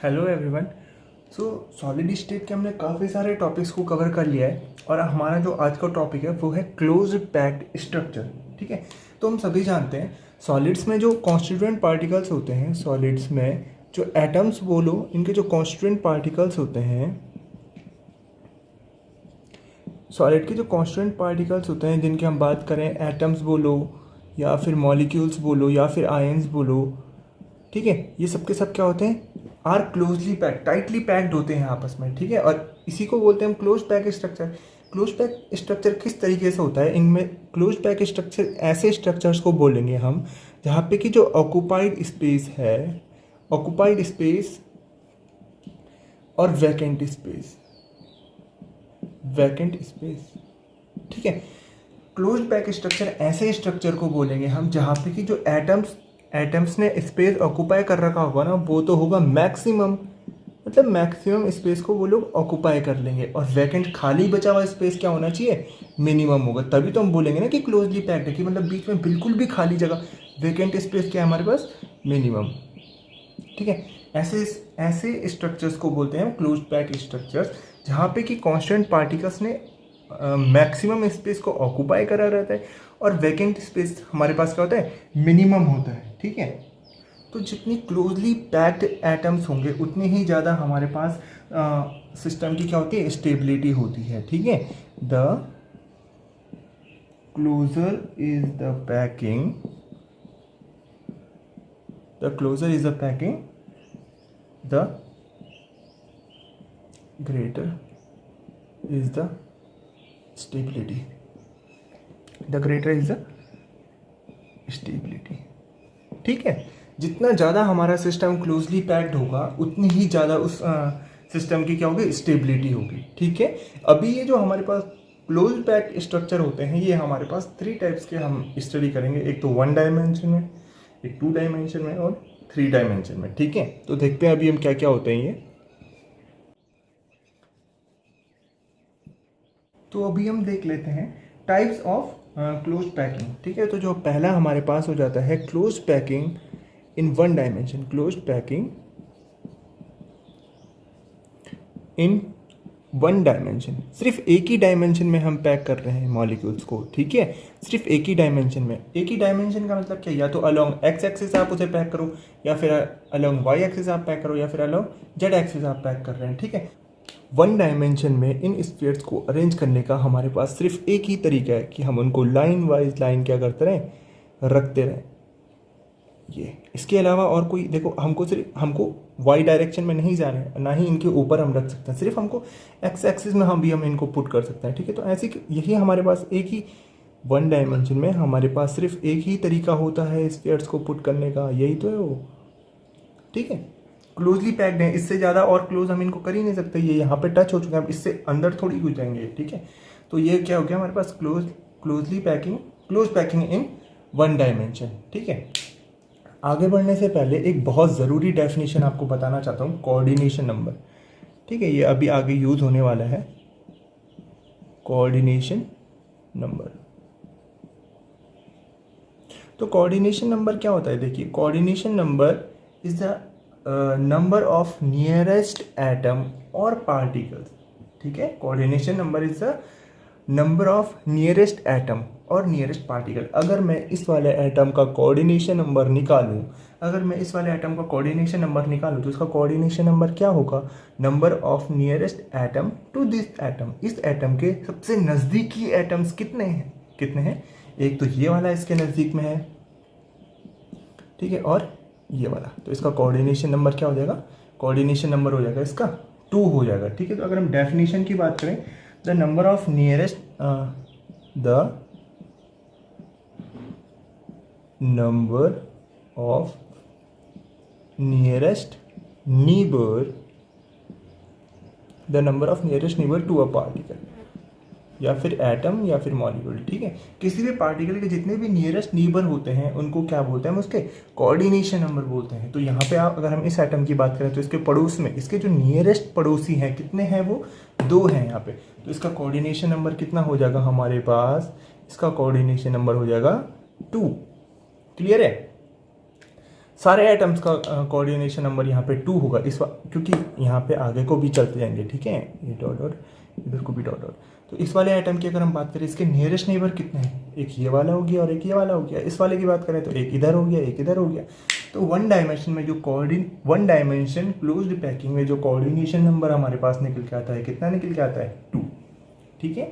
Hello everyone. सो solid state के हमने काफ़ी सारे टॉपिक्स को कवर कर लिया है और हमारा जो आज का टॉपिक है वो है क्लोज्ड पैक्ड स्ट्रक्चर। ठीक है, तो हम सभी जानते हैं सॉलिड्स में जो कॉन्स्टिट्यूएंट पार्टिकल्स होते हैं, सॉलिड्स में जो एटम्स बोलो इनके जो कॉन्स्टिट्यूएंट पार्टिकल्स होते हैं, सॉलिड के जो कॉन्स्टिट्यूएंट पार्टिकल्स होते हैं जिनकी हम बात करें, एटम्स बोलो या फिर मॉलिक्यूल्स बोलो या फिर आयंस बोलो, ठीक है, ये सब के सब क्या होते हैं, are closely packed, tightly packed होते हैं आपस में। ठीक है, और इसी को बोलते हैं हम close pack structure. Close pack structure किस तरीके से होता है, इनमें क्लोज पैक स्ट्रक्चर ऐसे स्ट्रक्चर्स को बोलेंगे हम जहाँ पे कि जो ऑक्यूपाइड स्पेस है, ऑक्यूपाइड स्पेस और वैकेंट स्पेस, वैकेंट स्पेस। ठीक है, क्लोज पैक स्ट्रक्चर ऐसे स्ट्रक्चर को बोलेंगे हम जहाँ पे कि जो एटम्स ने स्पेस ऑक्यूपाई कर रखा होगा ना, वो तो होगा मैक्सिमम, मतलब मैक्सिमम स्पेस को वो लोग ऑक्यूपाई कर लेंगे, और वैकेंट खाली बचा हुआ स्पेस क्या होना चाहिए, मिनिमम होगा। तभी तो हम बोलेंगे ना कि क्लोजली पैक्ड है, कि मतलब बीच में बिल्कुल भी खाली जगह, वैकेंट स्पेस क्या है हमारे पास, मिनिमम। ठीक है, ऐसे स्ट्रक्चर्स को बोलते हैं क्लोज पैक स्ट्रक्चर्स, जहाँ पे कि कॉन्स्टेंट पार्टिकल्स ने मैक्सिमम स्पेस को ऑक्यूपाई करा रहता है और वैकेंट स्पेस हमारे पास क्या होता है, मिनिमम होता है। ठीक है, तो जितनी क्लोजली पैक्ड एटम्स होंगे उतनी ही ज़्यादा हमारे पास सिस्टम की क्या होती है, स्टेबिलिटी होती है। ठीक है, the closer is the packing, the closer is the packing, the greater is the stability, the greater is the stability. ठीक है, जितना ज़्यादा हमारा सिस्टम क्लोजली पैक्ड होगा उतनी ही ज़्यादा उस सिस्टम की क्या होगी, स्टेबिलिटी होगी। ठीक है, अभी ये जो हमारे पास क्लोज पैक्ड स्ट्रक्चर होते हैं, ये हमारे पास 3 टाइप्स के हम स्टडी करेंगे। एक तो 1 डायमेंशन में, एक 2 डायमेंशन में और 3 डायमेंशन में। ठीक है, तो देखते हैं अभी हम क्या क्या होते हैं ये। तो अभी हम देख लेते हैं टाइप्स ऑफ क्लोज पैकिंग। ठीक है, तो जो पहला हमारे पास हो जाता है क्लोज पैकिंग इन 1 डायमेंशन, क्लोज पैकिंग इन 1 डायमेंशन। सिर्फ एक ही डायमेंशन में हम पैक कर रहे हैं मॉलिक्यूल्स को। ठीक है, सिर्फ एक ही डायमेंशन में। एक ही डायमेंशन का मतलब क्या, या तो अलोंग एक्स एक्सिस आप उसे पैक करो, या फिर अलोंग वाई एक्सिस आप पैक करो, या फिर अलोंग जेड एक्सिस आप पैक कर रहे हैं। ठीक है, 1 डायमेंशन में इन स्फीयर्स को अरेंज करने का हमारे पास सिर्फ एक ही तरीका है कि हम उनको लाइन वाइज लाइन क्या करते रहें, रखते रहें। ये इसके अलावा और कोई, देखो हमको वाई डायरेक्शन में नहीं जाना है, ना ही इनके ऊपर हम रख सकते हैं, सिर्फ हमको एक्स एक्सिस में हम इनको पुट कर सकते हैं। ठीक है, तो ऐसी यही हमारे पास एक ही 1 डायमेंशन में हमारे पास सिर्फ एक ही तरीका होता है स्फीयर्स को पुट करने का, यही तो है वो। ठीक है, क्लोजली पैक्ड है, इससे ज़्यादा और क्लोज हम इनको कर ही नहीं सकते। ये यहाँ पे टच हो चुके हैं, अब इससे अंदर थोड़ी घुस जाएंगे। ठीक है, तो ये क्या हो गया हमारे पास, क्लोज पैकिंग इन 1 डायमेंशन। ठीक है, आगे बढ़ने से पहले एक बहुत ज़रूरी डेफिनेशन आपको बताना चाहता हूँ, कोऑर्डिनेशन नंबर। ठीक है, ये अभी आगे यूज़ होने वाला है, कोऑर्डिनेशन नंबर। तो कोऑर्डिनेशन नंबर क्या होता है, देखिए, coordination number is the number of nearest atom और पार्टिकल्स। ठीक है, coordination number is the number of nearest atom और नियरेस्ट पार्टिकल। अगर मैं इस वाले एटम का कोऑर्डिनेशन नंबर निकालूं, तो इसका कोऑर्डिनेशन नंबर क्या होगा, number of nearest atom to this atom. इस एटम के सबसे नज़दीकी एटम्स कितने हैं, एक तो ये वाला इसके नज़दीक में है, ठीक है, और ये वाला, तो इसका कोऑर्डिनेशन नंबर क्या हो जाएगा, कोऑर्डिनेशन नंबर हो जाएगा इसका 2 हो जाएगा। ठीक है, तो अगर हम डेफिनेशन की बात करें, the number of nearest neighbour to a particle, या फिर एटम या फिर मॉलिक्यूल। ठीक है, किसी भी पार्टिकल के जितने भी नियरेस्ट नीबर होते हैं उनको क्या बोलते हैं, हम उसके कोऑर्डिनेशन नंबर बोलते हैं। तो यहाँ पे आप अगर हम इस एटम की बात करें तो इसके पड़ोस में इसके जो नियरेस्ट पड़ोसी हैं कितने हैं, वो 2 हैं यहाँ पे। तो इसका कोऑर्डिनेशन नंबर कितना हो जाएगा हमारे पास, इसका कोऑर्डिनेशन नंबर हो जाएगा 2। क्लियर है। सारे एटम्स का कोऑर्डिनेशन नंबर यहाँ पे 2 होगा क्योंकि यहाँ पे आगे को भी चलते जाएंगे, ठीक है, ये डॉट डॉट, इधर को भी डॉट डॉट। तो इस वाले आइटम की अगर हम बात करें, इसके नियरेस्ट नेबर कितने हैं, एक ये वाला हो गया और एक ये वाला हो गया। इस वाले की बात करें तो एक इधर हो गया, एक इधर हो गया। तो वन डायमेंशन में जो वन डायमेंशन क्लोज्ड पैकिंग में जो कोऑर्डिनेशन नंबर हमारे पास निकल के आता है, कितना निकल के आता है, 2, ठीक है।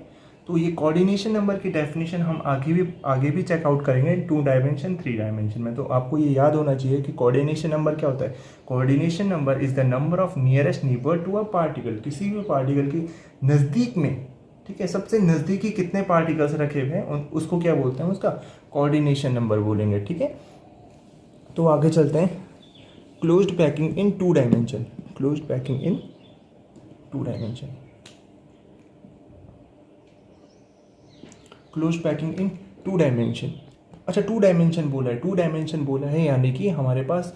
तो ये कोऑर्डिनेशन नंबर की डेफिनेशन हम आगे भी चेकआउट करेंगे 2 डायमेंशन 3 डायमेंशन में। तो आपको ये याद होना चाहिए कि कोऑर्डिनेशन नंबर क्या होता है। Coordination number is the number of nearest neighbour to a particle, किसी भी पार्टिकल के नज़दीक में, ठीक है, सबसे नज़दीकी कितने पार्टिकल्स रखे हुए हैं उसको क्या बोलते हैं, उसका कोऑर्डिनेशन नंबर बोलेंगे, ठीक है। तो आगे चलते हैं, closed packing in 2 dimension, closed packing in 2 dimension, close packing in 2 dimension. अच्छा 2 डायमेंशन बोला है, 2 डायमेंशन बोला है यानी कि हमारे पास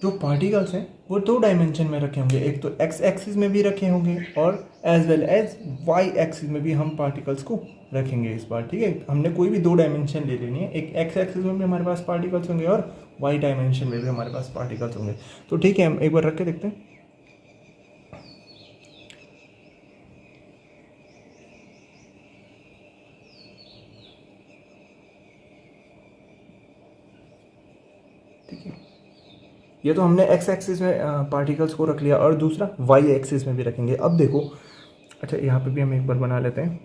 जो पार्टिकल्स हैं वो 2 डायमेंशन में रखे होंगे। एक तो एक्स एक्सिस में भी रखे होंगे और as well as Y axis में भी हम पार्टिकल्स को रखेंगे इस बार, ठीक है। हमने कोई भी 2 डायमेंशन ले लेनी है, एक एक्स एक्सिस में भी हमारे पास पार्टिकल्स होंगे और वाई डायमेंशन में भी हमारे पास पार्टिकल्स होंगे। तो ठीक है, हम एक बार रख के देखते हैं। ठीक है, ये तो हमने एक्स एक्सिस में पार्टिकल्स को रख लिया और दूसरा वाई एक्सिस में भी रखेंगे। अब देखो, अच्छा यहाँ पे भी हम एक बार बना लेते हैं,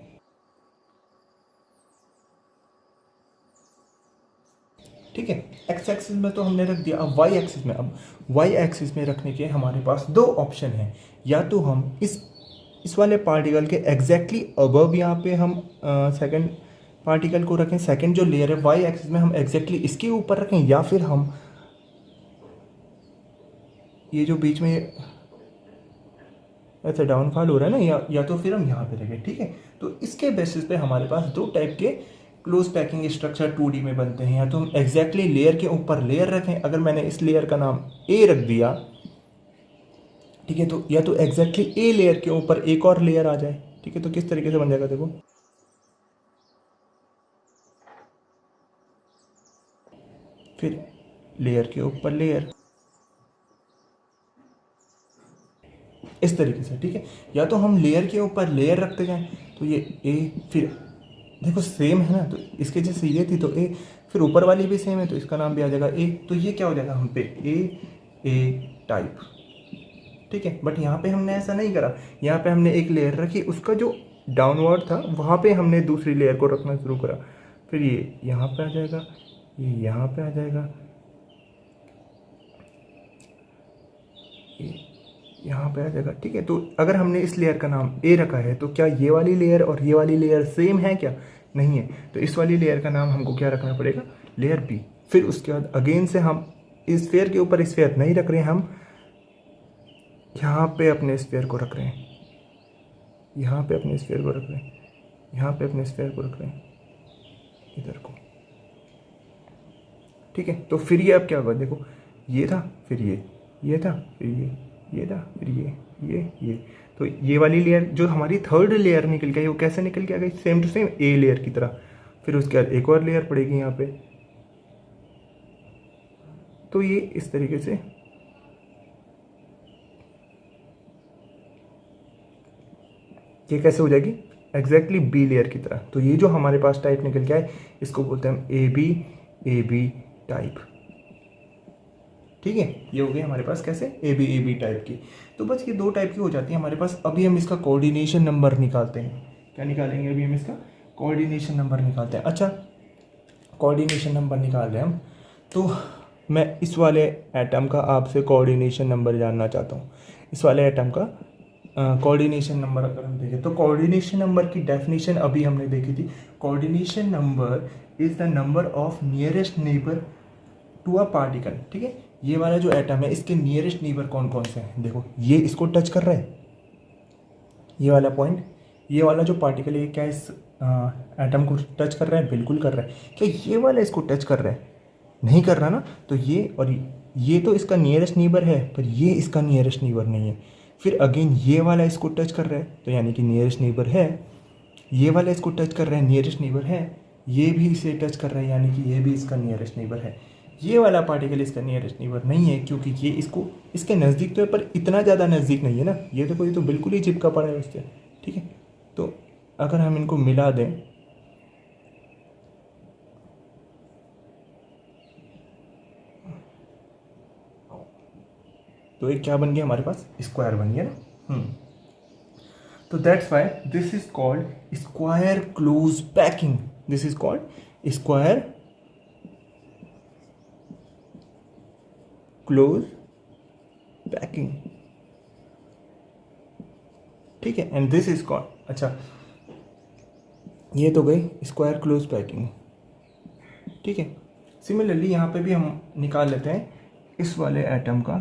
ठीक है। एक्स एक्सिस में तो हमने रख दिया, अब वाई एक्सिस में, अब वाई एक्सिस में रखने के हमारे पास 2 ऑप्शन हैं। या तो हम इस वाले पार्टिकल के एग्जैक्टली अबव यहाँ पे हम सेकंड पार्टिकल को रखें, सेकंड जो लेयर है वाई एक्सिस में हम एग्जैक्टली इसके ऊपर रखें, या फिर हम ये जो बीच में ऐसा डाउनफॉल हो रहा है ना, या तो फिर हम यहाँ पे रखें, ठीक है। तो इसके बेसिस पे हमारे पास 2 टाइप के क्लोज पैकिंग स्ट्रक्चर 2D में बनते हैं। या तो हम एग्जैक्टली लेयर के ऊपर लेयर रखें, अगर मैंने इस लेयर का नाम ए रख दिया, ठीक है, तो या तो एग्जैक्टली ए लेयर के ऊपर एक और लेयर आ जाए, ठीक है। तो किस तरीके से बन जाएगा, देखो, फिर लेयर के ऊपर लेयर, इस तरीके से, ठीक है। या तो हम लेयर के ऊपर लेयर रखते जाएं, तो ये ए, फिर देखो सेम है ना, तो इसके जैसे ये थी तो ए, फिर ऊपर वाली भी सेम है तो इसका नाम भी आ जाएगा ए। तो ये क्या हो जाएगा हम पे ए टाइप, ठीक है। बट यहाँ पे हमने ऐसा नहीं करा, यहाँ पे हमने एक लेयर रखी, उसका जो डाउनवर्ड था वहाँ पे हमने दूसरी लेयर को रखना शुरू करा, फिर ये यहाँ पे आ जाएगा, ये यहाँ पे आ जाएगा, ये यहाँ पे आ जाएगा, ठीक है। तो अगर हमने इस लेयर का नाम ए रखा है तो क्या ये वाली लेयर और ये वाली लेयर सेम है, क्या नहीं है। तो इस वाली लेयर का नाम हमको क्या रखना पड़ेगा, लेयर बी। फिर उसके बाद अगेन से हम इस स्फीयर के ऊपर स्फीयर नहीं रख रहे हैं, हम यहाँ पे अपने स्फीयर को रख रहे हैं, यहाँ पे अपने स्फीयर को रख रहे हैं, यहाँ पे अपने स्फीयर को रख रहे हैं, इधर को, ठीक है। तो फिर ये अब क्या होगा, देखो ये था, फिर ये था, फिर ये था, फिर ये। तो ये वाली लेयर जो हमारी थर्ड लेयर निकल के आई, वो कैसे निकल के आ गई, same to same A layer की तरह। फिर उसके बाद एक और लेयर पड़ेगी यहाँ पे, तो ये इस तरीके से ये कैसे हो जाएगी, एग्जैक्टली बी लेयर की तरह। तो ये जो हमारे पास टाइप निकल के आए, इसको बोलते हैं हम ए बी टाइप, ठीक है। ये हो गई हमारे पास कैसे, ए बी टाइप की। तो बस ये 2 टाइप की हो जाती है हमारे पास। अभी हम इसका कोऑर्डिनेशन नंबर निकालते हैं, क्या निकालेंगे, अभी हम इसका कोऑर्डिनेशन नंबर निकालते हैं। अच्छा, कोऑर्डिनेशन नंबर निकाल रहे हैं हम, तो मैं इस वाले एटम का आपसे कोऑर्डिनेशन नंबर जानना चाहता हूँ। इस वाले एटम का कोऑर्डिनेशन नंबर अगर हम देखें तो कोऑर्डिनेशन नंबर की डेफिनेशन अभी हमने देखी थी। Coordination number is the number of nearest neighbour to a particle, ठीक है। ये वाला जो एटम है इसके नियरेस्ट नेबर कौन कौन से हैं, देखो ये इसको टच कर रहा है, ये वाला पॉइंट, ये वाला जो पार्टिकल है क्या इस एटम को टच कर रहा है, बिल्कुल कर रहा है। क्या ये वाला इसको टच कर रहा है, नहीं कर रहा ना। तो ये और ये तो इसका नियरेस्ट नेबर है, पर ये इसका नियरेस्ट नेबर नहीं है। फिर अगेन ये वाला इसको टच कर रहा है, तो यानी कि नियरेस्ट नेबर है। ये वाला इसको टच कर रहा है, नियरेस्ट नेबर है। ये भी इसे टच कर रहा है, यानी कि ये भी इसका नियरेस्ट नेबर है। ये वाला पार्टिकल इसका नियरेस्ट नेबर नहीं है, क्योंकि ये इसको इसके नज़दीक तो है पर इतना ज़्यादा नज़दीक नहीं है ना। ये देखो, ये तो बिल्कुल ही चिपका पड़ा है उससे, ठीक है। तो अगर हम इनको मिला दें तो एक क्या बन गया हमारे पास, स्क्वायर बन गया ना। तो that's why this is called square close packing. This is called square close packing, ठीक है। एंड दिस इज कॉल्ड, अच्छा ये तो गई स्क्वायर क्लोज पैकिंग, ठीक है। सिमिलरली यहाँ पे भी हम निकाल लेते हैं इस वाले एटम का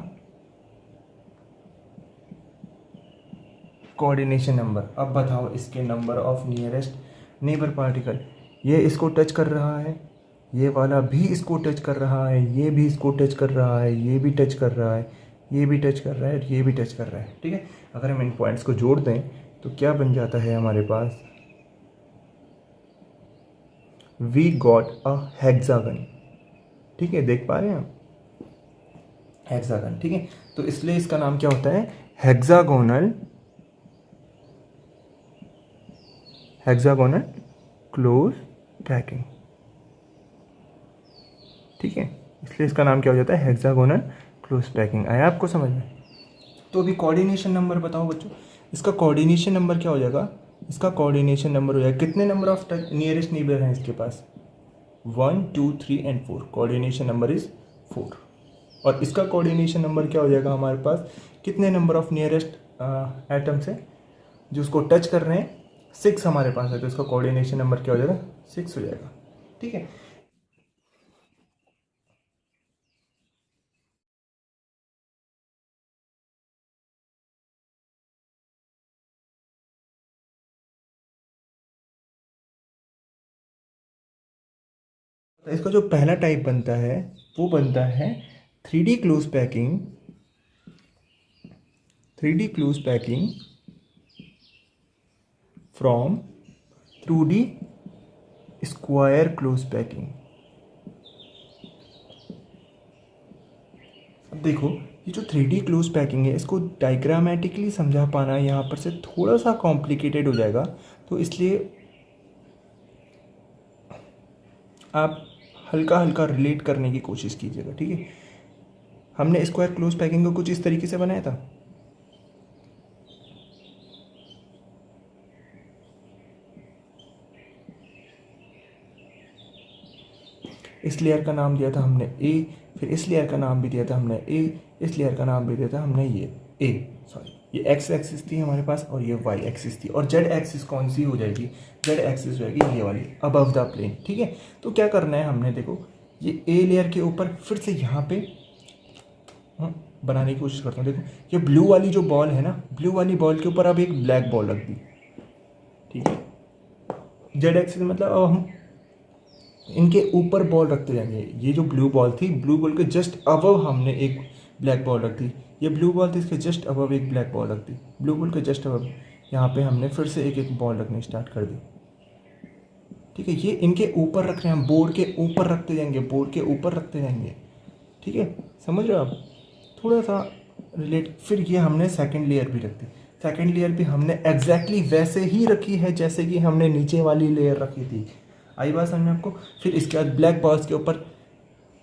कोऑर्डिनेशन नंबर। अब बताओ इसके number of nearest neighbour particle. ये इसको टच कर रहा है, ये वाला भी इसको टच कर रहा है, ये भी इसको टच कर रहा है, ये भी टच कर रहा है, ये भी टच कर रहा है, ये भी टच कर रहा है, ठीक है। अगर हम इन पॉइंट्स को जोड़ दें तो क्या बन जाता है हमारे पास, वी गॉट अ हेक्सागन, ठीक है। देख पा रहे हैं आप, हेक्सागन, ठीक है। तो इसलिए इसका नाम क्या होता है, हेक्सागोनल क्लोज पैकिंग, ठीक है। इसलिए इसका नाम क्या हो जाता है, हेक्सागोनल क्लोज पैकिंग। आया आपको समझ में। तो अभी कोऑर्डिनेशन नंबर बताओ बच्चों, इसका कोऑर्डिनेशन नंबर क्या हो जाएगा, इसका कोऑर्डिनेशन नंबर हो जाएगा, कितने नंबर ऑफ नियरेस्ट नेबर हैं इसके पास, 1 2 3 एंड 4, कोऑर्डिनेशन नंबर इज 4। और इसका कोऑर्डिनेशन नंबर क्या हो जाएगा हमारे पास, कितने नंबर ऑफ नियरेस्ट एटम्स हैं जो उसको टच कर रहे हैं, 6 हमारे पास है। तो इसका कोऑर्डिनेशन नंबर क्या हो जाएगा, 6 हो जाएगा, ठीक है। तो इसका जो पहला टाइप बनता है वो बनता है 3D close packing, 3D close packing from 2D square close packing. अब देखो ये जो 3D क्लोज पैकिंग है इसको डायग्रामेटिकली समझा पाना यहाँ पर से थोड़ा सा कॉम्प्लिकेटेड हो जाएगा, तो इसलिए आप हल्का हल्का रिलेट करने की कोशिश कीजिएगा, ठीक है। हमने स्क्वायर क्लोज पैकिंग को कुछ इस तरीके से बनाया था, इस लेयर का नाम दिया था हमने ए, फिर इस लेयर का नाम भी दिया था हमने ए, इस लेयर का नाम भी दिया था हमने ये ए, सॉरी ये एक्स एक्सिस थी हमारे पास और ये वाई एक्सिस थी, और जेड एक्सिस कौन सी हो जाएगी, जेड एक्सिस हो जाएगी ये वाली अबव द प्लेन, ठीक है। तो क्या करना है हमने, देखो ये ए लेयर के ऊपर फिर से यहाँ पे बनाने की कोशिश करता हूँ। देखो ये ब्लू वाली जो बॉल है ना, ब्लू वाली बॉल के ऊपर अब एक ब्लैक बॉल रख दी, ठीक है। जेड एक्सिस मतलब अब हम इनके ऊपर बॉल रखते जाएंगे। ये जो ब्लू बॉल थी, ब्लू बॉल के जस्ट अबव हमने एक ब्लैक बॉल रख दी, ये ब्लू बॉल थी इसके जस्ट अबव एक ब्लैक बॉल रख दी, ब्लू बॉल के जस्ट अबव यहाँ पे हमने फिर से एक एक बॉल रखनी स्टार्ट कर दी, ठीक है। ये इनके ऊपर रख रहे हैं, बोर्ड के ऊपर रखते जाएंगे, बोर्ड के ऊपर रखते जाएंगे, ठीक है। समझ रहे हो आप, थोड़ा सा रिलेट। फिर ये हमने सेकेंड लेयर भी रख दी, सेकेंड लेयर भी हमने एग्जैक्टली वैसे ही रखी है जैसे कि हमने नीचे वाली लेयर रखी थी। आई बात समझ में आपको। फिर इसके बाद ब्लैक बॉल्स के ऊपर,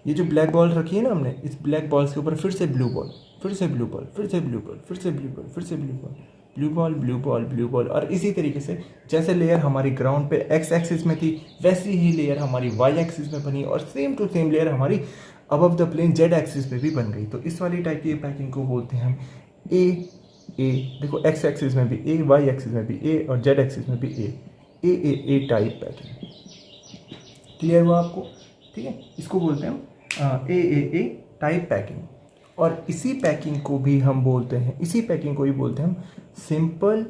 ये जो ब्लैक बॉल रखी है ना हमने, इस ब्लैक बॉल्स के ऊपर फिर से ब्लू बॉल, फिर से ब्लू बॉल, फिर से ब्लू बॉल, फिर से ब्लू बॉल, फिर से blue ball, blue ball, blue ball, blue ball. और इसी तरीके से जैसे लेयर हमारी ग्राउंड पे एक्स एक्सिस में थी वैसी ही लेयर हमारी वाई एक्सिस में बनी, और सेम टू सेम लेयर हमारी above the plane Z axis पे भी बन गई। तो इस वाली टाइप की पैकिंग को बोलते हैं हम ए। देखो एक्स एक्सिस में भी ए, वाई एक्सिस में भी ए, और जेड एक्सिस में भी ए टाइप पैकिंग। क्लियर हुआ आपको, ठीक है। इसको बोलते हैं हम ए टाइप पैकिंग। और इसी पैकिंग को भी हम बोलते हैं, इसी पैकिंग को ही बोलते हैं हम सिंपल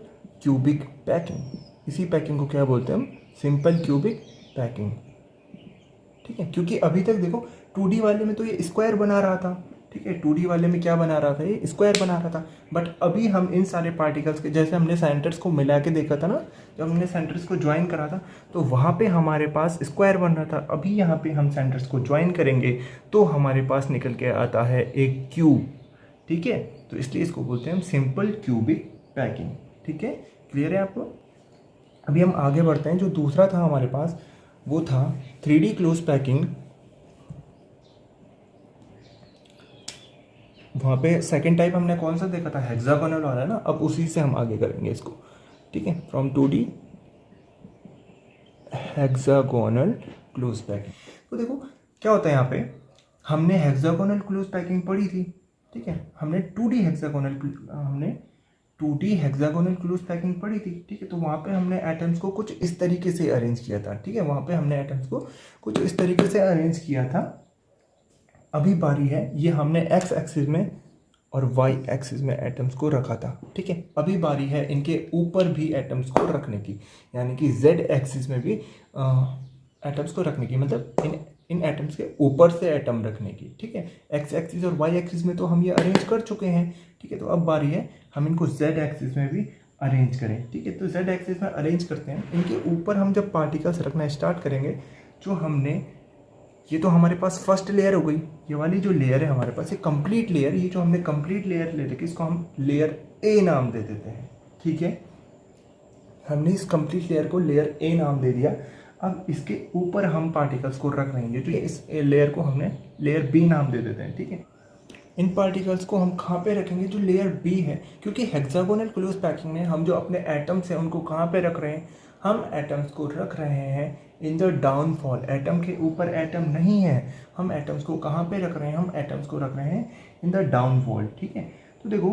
क्यूबिक पैकिंग। इसी पैकिंग को क्या बोलते हैं हम, सिंपल क्यूबिक पैकिंग, ठीक है। क्योंकि अभी तक देखो 2D वाले में तो ये स्क्वायर बना रहा था, ठीक है। 2D वाले में क्या बना रहा था, ये स्क्वायर बना रहा था। बट अभी हम इन सारे पार्टिकल्स के, जैसे हमने सेंटर्स को मिला के देखा था ना, जब हमने सेंटर्स को ज्वाइन करा था तो वहाँ पे हमारे पास स्क्वायर बन रहा था। अभी यहाँ पे हम सेंटर्स को ज्वाइन करेंगे तो हमारे पास निकल के आता है एक क्यूब, ठीक है। तो इसलिए इसको बोलते हैं हम सिंपल क्यूबिक पैकिंग, ठीक है। क्लियर है आपको? अभी हम आगे बढ़ते हैं। जो दूसरा था हमारे पास वो था 3D क्लोज पैकिंग। वहाँ पे सेकेंड टाइप हमने कौन सा देखा था, हेक्सागोनल वाला ना। अब उसी से हम आगे करेंगे इसको, ठीक है। From 2D hexagonal close packing. तो देखो क्या होता है यहाँ पे, हमने हेक्सागोनल क्लोज पैकिंग पढ़ी थी, ठीक है। हमने 2D हेक्सागोनल क्लोज पैकिंग पढ़ी थी, ठीक है। तो वहाँ पे हमने एटम्स को कुछ इस तरीके से अरेंज किया था, ठीक है। वहाँ पे हमने एटम्स को कुछ इस तरीके से अरेंज किया था। अभी बारी है, ये हमने एक्स एक्सिस में और वाई एक्सिस में एटम्स को रखा था, ठीक है। अभी बारी है इनके ऊपर भी एटम्स को रखने की, यानी कि जेड एक्सिस में भी एटम्स को रखने की, मतलब इन एटम्स के ऊपर से एटम रखने की, ठीक है। एक्स एक्सिस और वाई एक्सिस में तो हम ये अरेंज कर चुके हैं, ठीक है। तो अब बारी है हम इनको जेड एक्सिस में भी अरेंज करें, ठीक है। तो जेड एक्सिस में अरेंज करते हैं। इनके ऊपर हम जब पार्टिकल्स रखना स्टार्ट करेंगे, जो हमने, ये तो हमारे पास फर्स्ट लेयर हो गई, ये वाली जो लेयर है हमारे पास, ये कंप्लीट लेयर, ये जो हमने कंप्लीट लेयर ले रखी, इसको हम लेयर ए नाम दे देते हैं, ठीक है। हमने इस कंप्लीट लेयर को लेयर ए नाम दे दिया। अब इसके ऊपर हम पार्टिकल्स को रख रहे हैं, जो इस लेयर को हमने लेयर बी नाम दे देते हैं, ठीक है। इन पार्टिकल्स को हम कहाँ पे रखेंगे, जो लेयर बी है, क्योंकि हेक्सागोनल क्लोज पैकिंग में हम जो अपने एटम्स हैं उनको कहाँ पे रख रहे हैं, हम एटम्स को रख रहे हैं इन द डाउनफॉल। एटम के ऊपर एटम नहीं है, हम एटम्स को कहाँ पे रख रहे हैं, हम एटम्स को रख रहे हैं इन द डाउनफॉल, ठीक है। तो देखो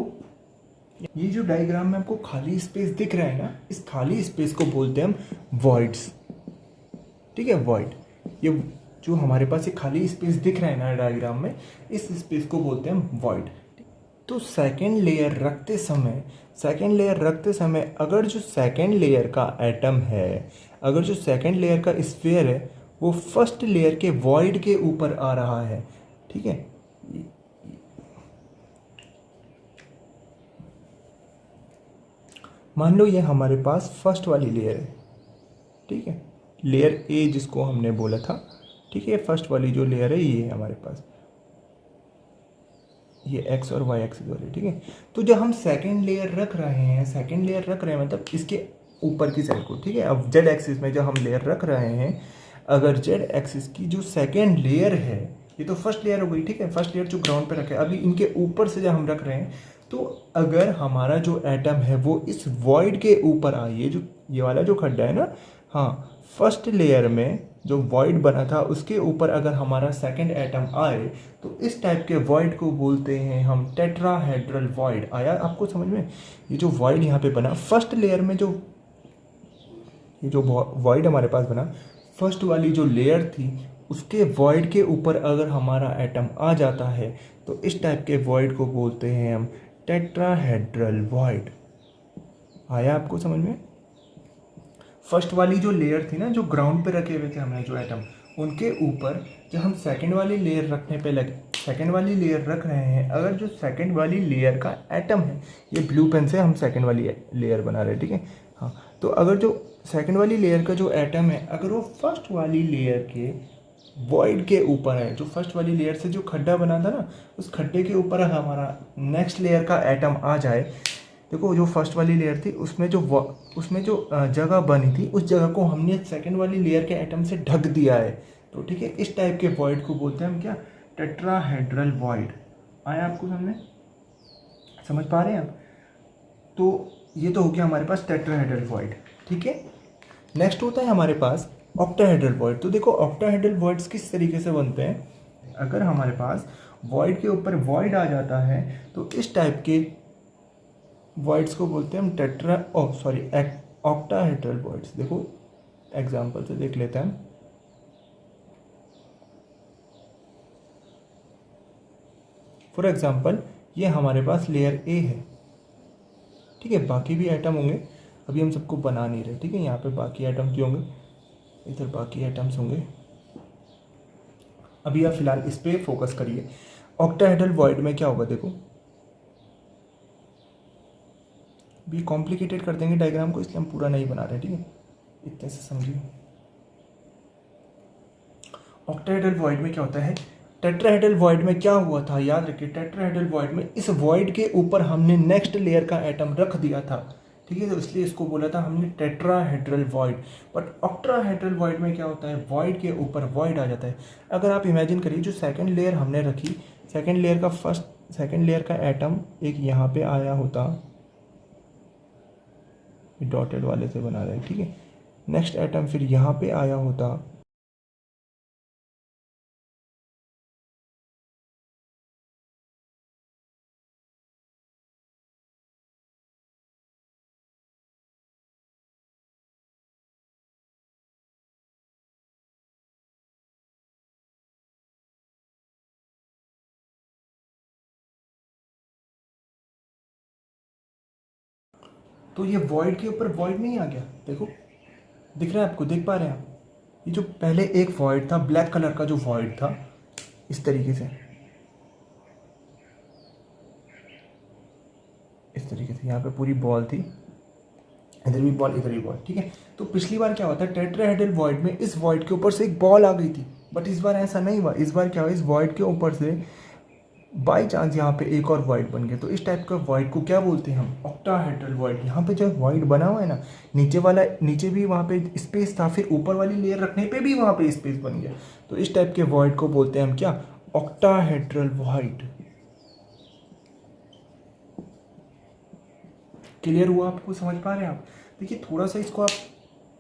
ये जो डायग्राम में आपको खाली स्पेस दिख रहा है ना, इस खाली स्पेस को बोलते हैं हम वॉइड्स, ठीक है। वॉइड, ये जो हमारे पास ये खाली स्पेस दिख रहा है ना डायग्राम में, इस स्पेस को बोलते हैं हम वॉइड। तो सेकेंड लेयर रखते समय अगर जो सेकेंड लेयर का एटम है, अगर जो सेकेंड लेयर का स्फीयर है वो फर्स्ट लेयर के वॉइड के ऊपर आ रहा है, ठीक है। मान लो ये हमारे पास फर्स्ट वाली लेयर है, ठीक है, लेयर ए जिसको हमने बोला था, ठीक है। फर्स्ट वाली जो लेयर है ये है हमारे पास, ये एक्स और वाई एक्सिस वाली, ठीक है। तो जब हम सेकेंड लेयर रख रहे हैं मतलब इसके ऊपर की साइड को, ठीक है। अब जेड एक्सिस में जब हम लेयर रख रहे हैं, अगर जेड एक्सिस की जो सेकेंड लेयर है, ये तो फर्स्ट लेयर हो गई, ठीक है। फर्स्ट लेयर जो ग्राउंड पे रखे, अभी इनके ऊपर से जब हम रख रहे हैं, तो अगर हमारा जो एटम है वो इस वॉइड के ऊपर आए, ये वाला जो खड्डा है ना, हाँ, फर्स्ट लेयर में जो वॉइड बना था उसके ऊपर अगर हमारा सेकंड एटम आए, तो इस टाइप के वॉइड को बोलते हैं हम टेट्राहेड्रल वॉइड। आया आपको समझ में? ये जो वॉइड यहाँ पे बना फर्स्ट लेयर में, ये जो वॉइड हमारे पास बना, फर्स्ट वाली जो लेयर थी उसके वॉइड के ऊपर अगर हमारा एटम आ जाता है, तो इस टाइप के वॉइड को बोलते हैं हम टेट्राहेड्रल वॉइड। आया आपको समझ में? फर्स्ट वाली जो लेयर थी ना, जो ग्राउंड पे रखे हुए थे हमने जो एटम, उनके ऊपर जब हम सेकंड वाली लेयर रखने पे लगे, सेकंड वाली लेयर रख रहे हैं, अगर जो सेकंड वाली लेयर का एटम है, ये ब्लू पेन से हम सेकंड वाली लेयर बना रहे हैं, ठीक है। हाँ, तो अगर जो सेकंड वाली लेयर का जो एटम है, अगर वो फर्स्ट वाली लेयर के वॉइड के ऊपर है, जो फर्स्ट वाली लेयर से जो खड्डा बना था ना, उस खड्डे के ऊपर हमारा नेक्स्ट लेयर का एटम आ जाए, देखो जो फर्स्ट वाली लेयर थी उसमें जो जगह बनी थी, उस जगह को हमने सेकंड वाली लेयर के एटम से ढक दिया है, तो ठीक है, इस टाइप के वॉइड को बोलते हैं हम क्या, टेट्राहेड्रल वॉइड। आया आपको समझ पा रहे हैं आप? तो ये तो हो गया हमारे पास टेट्राहेड्रल वॉइड, ठीक है। नेक्स्ट होता है हमारे पास ऑक्टाहेड्रल वॉइड। तो देखो ऑक्टाहेड्रल वॉइड्स किस तरीके से बनते हैं, अगर हमारे पास वॉइड के ऊपर वॉइड आ जाता है, तो इस टाइप के वॉइड्स को बोलते हैं हम ऑक्टाहेड्रल वॉइड्स। देखो एग्जांपल से देख लेते हैं। फॉर एग्जांपल ये हमारे पास लेयर ए है, ठीक है, बाकी भी आइटम होंगे, अभी हम सबको बना नहीं रहे, ठीक है। यहाँ पे बाकी आइटम्स भी होंगे, इधर बाकी आइटम्स होंगे, अभी आप फिलहाल इस पे फोकस करिए। ऑक्टाहेड्रल वॉइड में क्या होगा देखो, भी कॉम्प्लिकेटेड कर देंगे डायग्राम को, इसलिए हम पूरा नहीं बना रहे, ठीक है, इतने से समझिए। ऑक्टाहेड्रल वॉइड में क्या होता है, टेट्राहेड्रल वॉइड में क्या हुआ था, याद रखिए टेट्राहेड्रल वॉइड में इस वॉइड के ऊपर हमने नेक्स्ट लेयर का एटम रख दिया था, ठीक है, तो इसलिए इसको बोला था हमने tetrahedral void. But octahedral void में क्या होता है, वॉइड के ऊपर वॉइड आ जाता है। अगर आप इमेजिन करिए जो सेकंड लेयर हमने रखी, सेकंड लेयर का एटम एक यहाँ पे आया होता, डॉटेड वाले से बना रहे हैं, ठीक है, नेक्स्ट एटम फिर यहाँ पे आया होता, तो ये वॉइड के ऊपर वॉइड नहीं आ गया, देखो दिख रहा है आपको, देख पा रहे हैं आप, ये जो पहले एक वॉइड था ब्लैक कलर का जो वॉइड था, इस तरीके से, इस तरीके से यहाँ पे पूरी बॉल थी, इधर भी बॉल इधर भी बॉल, ठीक है। तो पिछली बार क्या होता है, टेट्राहेड्रल वॉइड में इस वॉइड के ऊपर से एक बॉल आ गई थी, बट इस बार ऐसा नहीं हुआ। इस बार क्या हुआ, इस वॉइड के ऊपर से बाई चांस यहाँ पे एक और वॉइड बन गया, तो इस टाइप का वॉइड को क्या बोलते हैं हम, ऑक्टाहेड्रल वॉइड। यहाँ पे जो वॉइड बना हुआ है ना, नीचे भी वहाँ पे स्पेस था, फिर ऊपर वाली लेयर रखने पे भी वहाँ पे स्पेस बन गया, तो इस टाइप के वॉइड को बोलते हैं हम क्या, ऑक्टाहेड्रल वॉइड। क्लियर हुआ आपको, समझ पा रहे हैं आप। देखिए थोड़ा सा इसको आप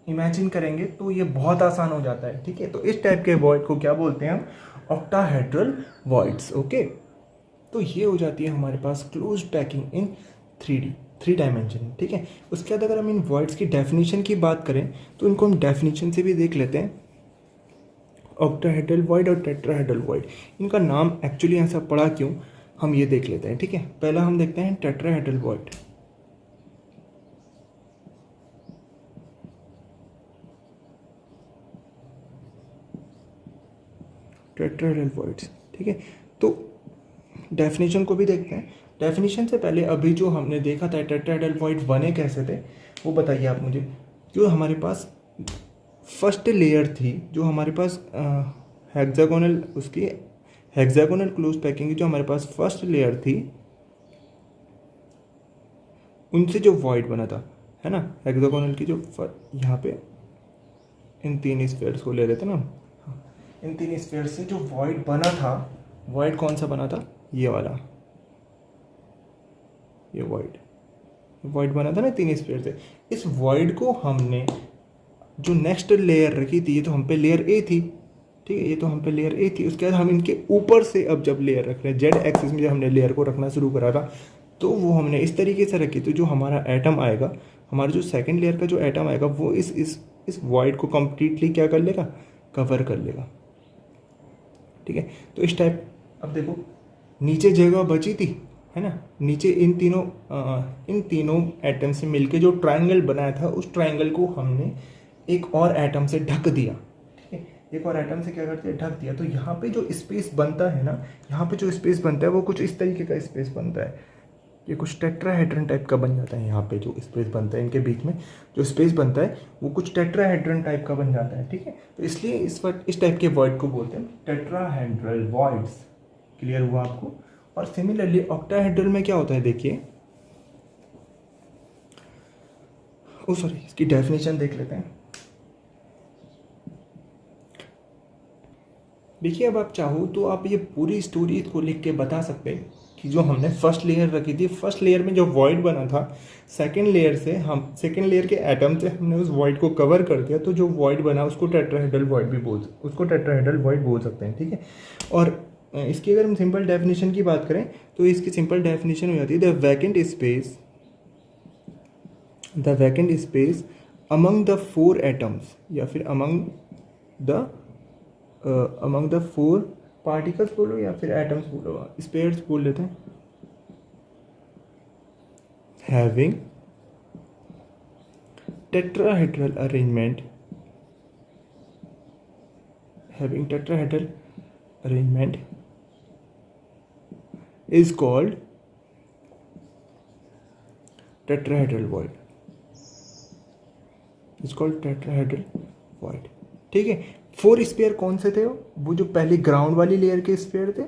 इमेजिन करेंगे तो ये बहुत आसान हो जाता है, ठीक है। तो इस टाइप के वॉइड को क्या बोलते हैं हम, ऑक्टाहेड्रल वॉइड्स, ओके। तो ये हो जाती है हमारे पास close packing in 3D, 3 dimension, ठीक है। उसके बाद अगर हम इन वॉइड्स की डेफिनेशन की बात करें तो इनको हम डेफिनेशन से भी देख लेते हैं। ऑक्टाहेड्रल वॉइड और टेट्राहेड्रल वॉइड, इनका नाम एक्चुअली ऐसा पड़ा क्यों, हम ये देख लेते हैं, ठीक है। पहला हम देखते हैं टेट्राहेड्रल वॉइड। टेट्राहेड्रल वॉइड्स, ठीक है। तो डेफिनेशन को भी देखते हैं। डेफिनेशन से पहले अभी जो हमने देखा था टेट्राहेड्रल वॉइड बने कैसे थे, वो बताइए आप मुझे। जो हमारे पास फर्स्ट लेयर थी, जो हमारे पास हेक्सागोनल, उसकी हेक्सागोनल क्लोज पैकिंग की जो हमारे पास फर्स्ट लेयर थी, उनसे जो वॉइड बना था, है ना, हेक्सागोनल की जो यहाँ पे इन 3 स्फीयर्स को ले लेते ना, इन 3 स्फीयर से जो वॉइड बना था, वॉइड कौन सा बना था, ये वाला, ये वॉइड बना था ना 3 स्फीयर से। इस वॉइड को हमने जो नेक्स्ट लेयर रखी थी, ये तो हम पे लेयर ए थी, ठीक है, ये तो हम पे लेयर ए थी। उसके बाद हम इनके ऊपर से अब जब लेयर रख रहे हैं, जेड एक्सिस में जब हमने लेयर को रखना शुरू करा था, तो वो हमने इस तरीके से रखी, तो जो हमारा एटम आएगा, हमारा जो सेकंड लेयर का जो एटम आएगा, वो इस वॉइड को कंप्लीटली क्या कर लेगा, कवर कर लेगा, ठीक है। तो इस टाइप, अब देखो नीचे जगह बची थी, है ना, नीचे इन तीनों एटम से मिलके जो ट्रायंगल बनाया था, उस ट्रायंगल को हमने एक और एटम से ढक दिया, ठीक है, एक और एटम से क्या करते हैं, ढक दिया। तो यहाँ पे जो स्पेस बनता है ना, यहाँ पे जो स्पेस बनता है वो कुछ इस तरीके का स्पेस बनता है, ये कुछ टेट्राहेड्रन टाइप का बन जाता है। यहाँ पे जो स्पेस बनता है, इनके बीच में जो स्पेस बनता है वो कुछ टेट्राहेड्रन टाइप का बन जाता है, ठीक है। तो इसलिए इस टाइप के वॉइड को बोलते हैं टेट्राहेड्रल वॉइड्स। क्लियर हुआ आपको। और सिमिलरली ऑक्टाहेड्रल में क्या होता है, देखिए, सॉरी, इसकी डेफिनेशन देख लेते हैं। देखिए अब आप चाहो तो आप ये पूरी स्टोरी को लिख के बता सकते हैं कि जो हमने फर्स्ट लेयर रखी थी, फर्स्ट लेयर में जो वॉइड बना था, सेकंड लेयर के एटम से हमने उस वॉइड को कवर कर दिया, तो जो वॉइड बना उसको टेट्राहेड्रल वॉइड बोल सकते हैं, ठीक है। और इसकी अगर हम सिंपल डेफिनेशन की बात करें तो इसकी सिंपल डेफिनेशन हो जाती है the vacant space among the 4 atoms, या फिर अमंग द 4 पार्टिकल्स बोलो या फिर एटम्स बोलो, स्पेयर्स बोल लेते हैं, having tetrahedral arrangement is called tetrahedral void, is called tetrahedral void. ठीक है, 4 स्पेयर कौन से थे? वो जो पहले ग्राउंड वाली लेयर के स्पेयर थे,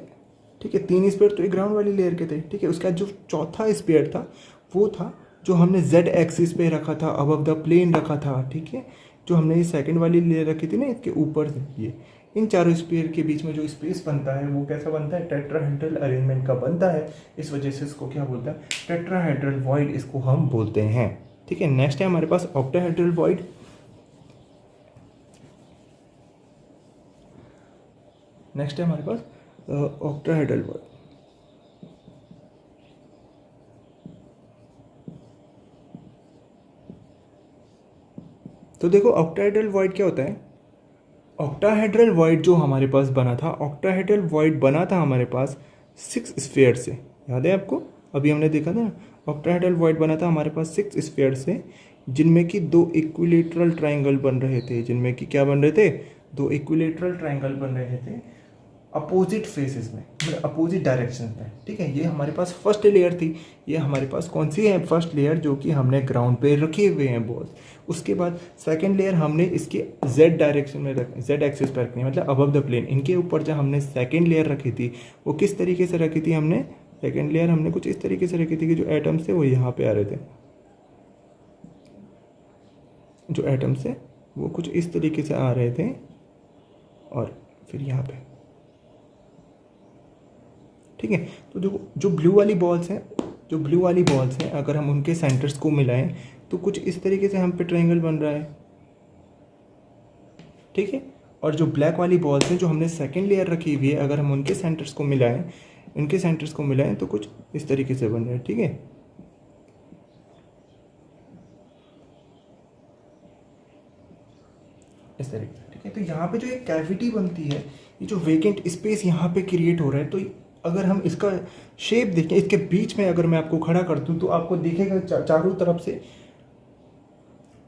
ठीक है, 3 स्पेयर तो एक ग्राउंड वाली लेयर के थे, ठीक है। उसका जो चौथा स्पेयर था वो था जो हमने z एक्सिस पे रखा था, अबव द प्लेन रखा था, ठीक है। जो हमने ये सेकंड वाली लेयर रखी थी ना, इसके ऊपर से ये इन चारों स्पेयर के बीच में जो स्पेस बनता है वो कैसा बनता है? टेट्राहेड्रल अरेंजमेंट का बनता है। इस वजह से इसको क्या बोलता है? टेट्राहेड्रल वॉइड इसको हम बोलते हैं। ठीक है, नेक्स्ट है हमारे पास ऑक्टाहेड्रल वॉइड। नेक्स्ट है हमारे पास ऑक्टाहेड्रल वॉइड। तो देखो ऑक्टाहेड्रल वॉइड क्या होता है? ऑक्टाहेड्रल वॉइड जो हमारे पास बना था, ऑक्टाहेड्रल वॉइड बना था हमारे पास 6 स्फीयर से, याद है आपको? अभी हमने देखा था ना, ऑक्टाहेड्रल वॉइड बना था हमारे पास 6 स्फीयर से, जिनमें कि 2 इक्विलेटरल ट्राइंगल बन रहे थे, जिनमें कि क्या बन रहे थे? 2 इक्विलेटरल ट्राइंगल बन रहे थे अपोजिट फेसेस में, मतलब अपोजिट डायरेक्शन में। ठीक है, ये हमारे पास फर्स्ट लेयर थी। ये हमारे पास कौन सी है? फर्स्ट लेयर, जो कि हमने ग्राउंड पे रखे हुए हैं बॉल्स। उसके बाद सेकंड लेयर हमने इसके z डायरेक्शन में z एक्सिस पर रखनी है, मतलब अबव द प्लेन। इनके ऊपर जो हमने सेकंड लेयर रखी थी वो किस तरीके से रखी थी हमने? सेकंड लेयर हमने कुछ इस तरीके से रखी थी कि जो एटम्स थे वो यहाँ पे आ रहे थे, जो एटम्स थे वो कुछ इस तरीके से आ रहे थे और फिर यहाँ पे। ठीक है, तो देखो जो ब्लू वाली बॉल्स हैं, जो ब्लू वाली बॉल्स हैं, अगर हम उनके सेंटर्स को मिलाएं तो कुछ इस तरीके से हम पे ट्रायंगल बन रहा है। ठीक है, और जो ब्लैक वाली बॉल्स हैं जो हमने सेकंड लेयर रखी हुई है, अगर हम उनके सेंटर्स को मिलाएं, उनके सेंटर्स को मिलाएं तो कुछ इस तरीके से बन रहा है। ठीक है, इस तरीके से। ठीक है, तो यहाँ पे जो एक कैविटी बनती है, ये जो वेकेंट स्पेस यहाँ पे क्रिएट हो रहा है, तो अगर हम इसका शेप देखें, इसके बीच में अगर मैं आपको खड़ा कर दूं तो आपको दिखेगा चारों तरफ से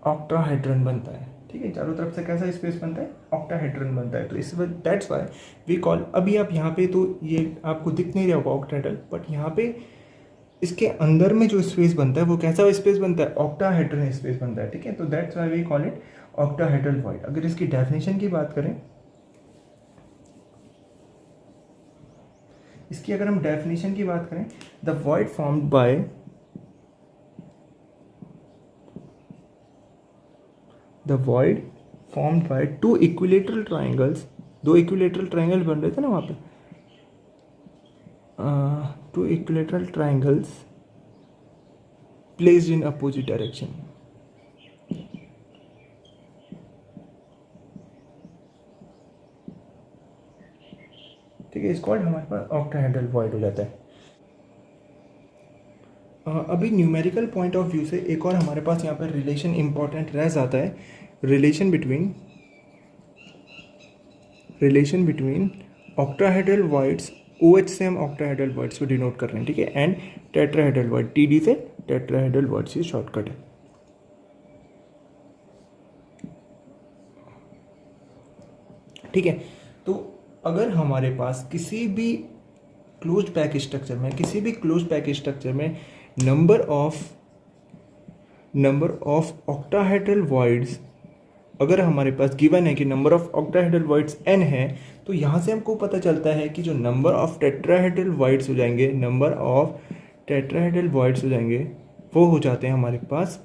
ऑक्टाहेड्रन बनता है। ठीक है, चारों तरफ से कैसा स्पेस बनता है? ऑक्टाहेड्रन बनता है। तो इस वजह दैट्स वाई वी कॉल, अभी आप यहाँ पे तो ये आपको दिख नहीं रहा होगा ऑक्टाहेड्रल, बट यहाँ पे इसके अंदर में जो स्पेस बनता है वो कैसा स्पेस बनता है? ऑक्टाहेड्रन स्पेस बनता है। ठीक है, तो that's why we call it octahedral void. अगर इसकी डेफिनेशन की बात करें, इसकी अगर हम डेफिनेशन की बात करें, the void formed by two equilateral triangles, 2 equilateral triangle बन रहे थे ना वहां पे, 2 equilateral triangles placed in opposite direction. ठीक है, इस कॉल्ड हमारे पास ऑक्टाहेड्रल वॉइड हो जाता है। अभी न्यूमेरिकल पॉइंट ऑफ व्यू से एक और हमारे पास यहाँ पर रिलेशन इंपॉर्टेंट रह जाता है, relation between octahedral voids. OH से हम ऑक्टाहेड्रल वॉइड्स को डिनोट कर रहे हैं। ठीक है, एंड टेट्राहेड्रल वॉइड, TD से टेट्राहेड्रल वॉइड्स की शॉर्टकट है। ठीक है, तो अगर हमारे पास किसी भी क्लोज्ड पैक स्ट्रक्चर में नंबर ऑफ ऑक्टाहेड्रल वॉइड्स, अगर हमारे पास गिवन है कि number of octahedral voids n है, तो यहाँ से हमको पता चलता है कि जो नंबर ऑफ टेट्राहेड्रल वॉइड्स हो जाएंगे, वो हो जाते हैं हमारे पास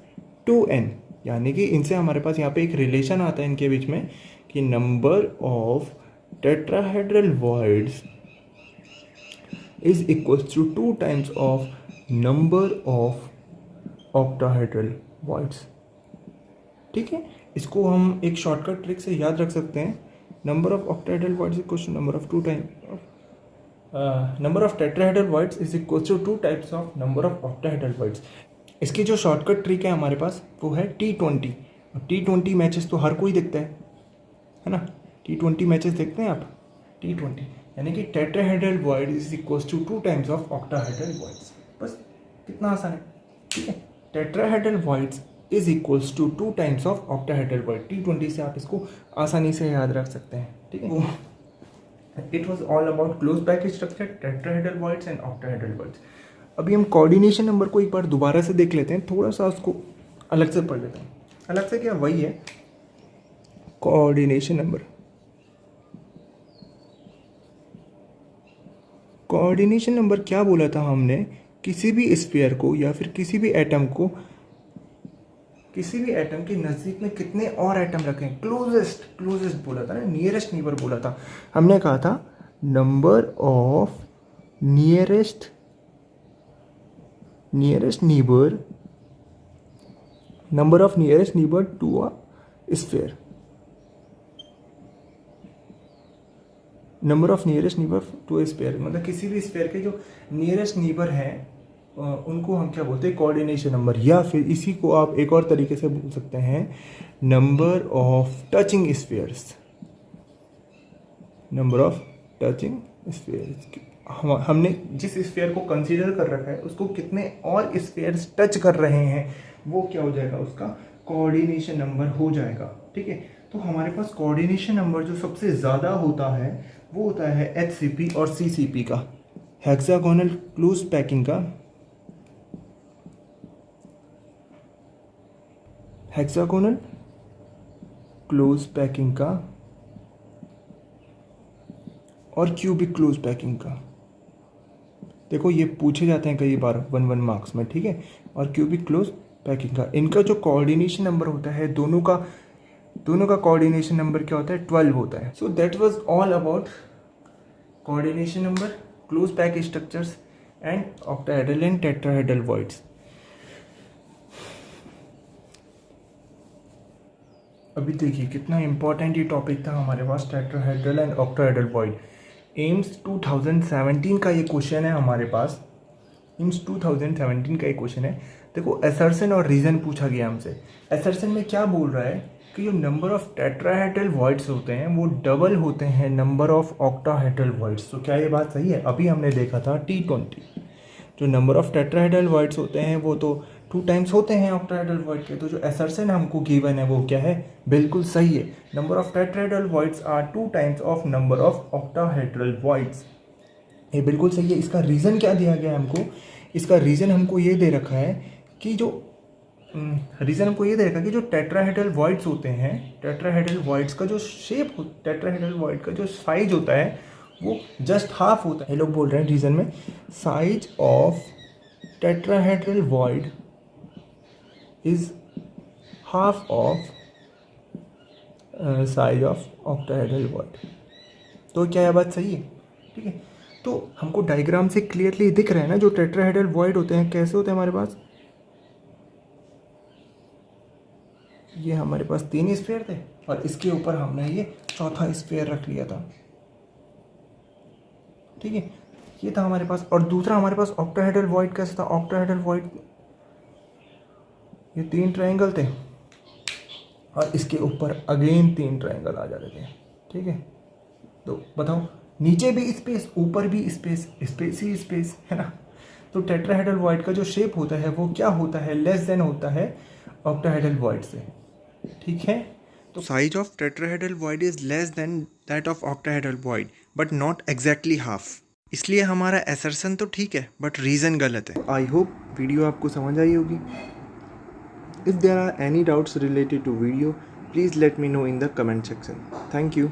2n। यानी कि इनसे हमारे पास यहाँ पे एक रिलेशन आता है इनके बीच में कि number of tetrahedral voids is equal to 2 times of number of octahedral voids. ठीक है, इसको हम एक शॉर्टकट ट्रिक से याद रख सकते हैं। Number of octahedral voids equal to number of 2 times number of tetrahedral voids is equal to 2 types of number of octahedral voids. इसकी जो शॉर्टकट ट्रिक है हमारे पास वो है T20। T20 मैचेस तो हर कोई देखता है ना? T20 मैचेस देखते हैं आप? T20 यानी कि tetrahedral void is equal to 2 times of octahedral voids. बस कितना आसान है। ठीक है, tetrahedral voids is equals to 2 times of octahedral void. T20 से आप इसको आसानी से याद रख सकते हैं। ठीक है, it was all about close package structure, tetrahedral voids and octahedral voids. अभी हम कोऑर्डिनेशन नंबर को एक बार दोबारा से देख लेते हैं, थोड़ा सा उसको अलग से पढ़ लेते हैं। अलग से क्या, वही है कोऑर्डिनेशन नंबर। कोऑर्डिनेशन नंबर क्या बोला था हमने, किसी भी स्फीयर को या फिर किसी भी एटम को, किसी भी एटम के नज़दीक में कितने और एटम रखें, क्लोजेस्ट बोला था ना, नियरेस्ट नीबर बोला था। हमने कहा था number of nearest neighbour, number of nearest neighbour to a sphere, number of nearest neighbour to a sphere, मतलब किसी भी स्फीयर के जो नियरेस्ट नीबर हैं उनको हम क्या बोलते हैं, कोऑर्डिनेशन नंबर। या फिर इसी को आप एक और तरीके से बोल सकते हैं number of touching spheres, number of touching spheres. हमने जिस स्फीयर को कंसीडर कर रखा है उसको कितने और स्फीयर्स टच कर रहे हैं, वो क्या हो जाएगा, उसका कोऑर्डिनेशन नंबर हो जाएगा। ठीक है, तो हमारे पास कोऑर्डिनेशन नंबर जो सबसे ज़्यादा होता है वो होता है HCP और CCP का, हेक्सागोनल क्लोज पैकिंग का, हेक्सागोनल क्लोज पैकिंग का और क्यूबिक क्लोज पैकिंग का। देखो ये पूछे जाते हैं कई बार 1 मार्क्स में, ठीक है। और क्यूबिक क्लोज पैकिंग का, इनका जो कोऑर्डिनेशन नंबर होता है दोनों का कोऑर्डिनेशन नंबर क्या होता है, 12 होता है। So that was all about coordination number, close pack structures and octahedral and tetrahedral voids. अभी देखिए कितना इंपॉर्टेंट ये टॉपिक था हमारे पास, tetrahedral and octahedral void. AIIMS 2017 का ये क्वेश्चन है हमारे पास, एम्स 2017 का ये क्वेश्चन है। देखो असर्शन और रीज़न पूछा गया हमसे। असर्शन में क्या बोल रहा है कि जो नंबर ऑफ टेट्राहेड्रल वॉइड्स होते हैं वो डबल होते हैं नंबर ऑफ ऑक्टाहेड्रल वॉइड्स। तो क्या ये बात सही है? अभी हमने देखा था T20, जो नंबर ऑफ टेट्राहेड्रल वॉइड्स होते हैं वो तो 2 टाइम्स होते हैं ऑक्टाहेड्रल वॉइड के। तो जो असर्शन हमको गिवन है वो क्या है, बिल्कुल सही है। Number of tetrahedral voids are 2 times of number of octahedral voids, ये बिल्कुल सही है। इसका रीज़न क्या दिया गया है हमको, इसका रीज़न हमको ये दे रखा है कि जो जो टेट्राहेड्रल वॉइड्स होते हैं, टेट्राहेड्रल वॉइड्स का जो शेप, टेट्राहेड्रल वॉइड का जो साइज होता है वो जस्ट हाफ होता है। ये लोग बोल रहे हैं रीज़न में, size of tetrahedral void is half of size of octahedral void. तो क्या यह बात सही है? ठीक है, तो हमको डायग्राम से क्लियरली दिख रहा है ना जो टेट्राहेड्रल वॉइड होते हैं कैसे होते हैं हमारे पास। ये हमारे पास 3 स्फीयर थे और इसके ऊपर हमने ये चौथा स्फीयर रख लिया था। ठीक है, ये था हमारे पास। और दूसरा हमारे पास ऑक्टाहेड्रल वॉइड कैसा था, ऑक्टाहेड्रल वॉइड ये 3 ट्रायंगल थे और इसके ऊपर अगेन 3 ट्रायंगल आ जाते थे। ठीक है, तो बताओ नीचे भी स्पेस, ऊपर भी स्पेस, स्पेस ही स्पेस है ना। तो टेट्राहेड्रल वॉइड का जो शेप होता है वो क्या होता है, लेस देन होता है ऑक्टाहेड्रल वॉइड से। ठीक है, तो size of tetrahedral void is less than that of octahedral void but not exactly half. इसलिए हमारा असर्शन तो ठीक है बट रीज़न गलत है। आई होप वीडियो आपको समझ आई होगी। If there are any doubts related to video please let me know in the comment section. Thank you.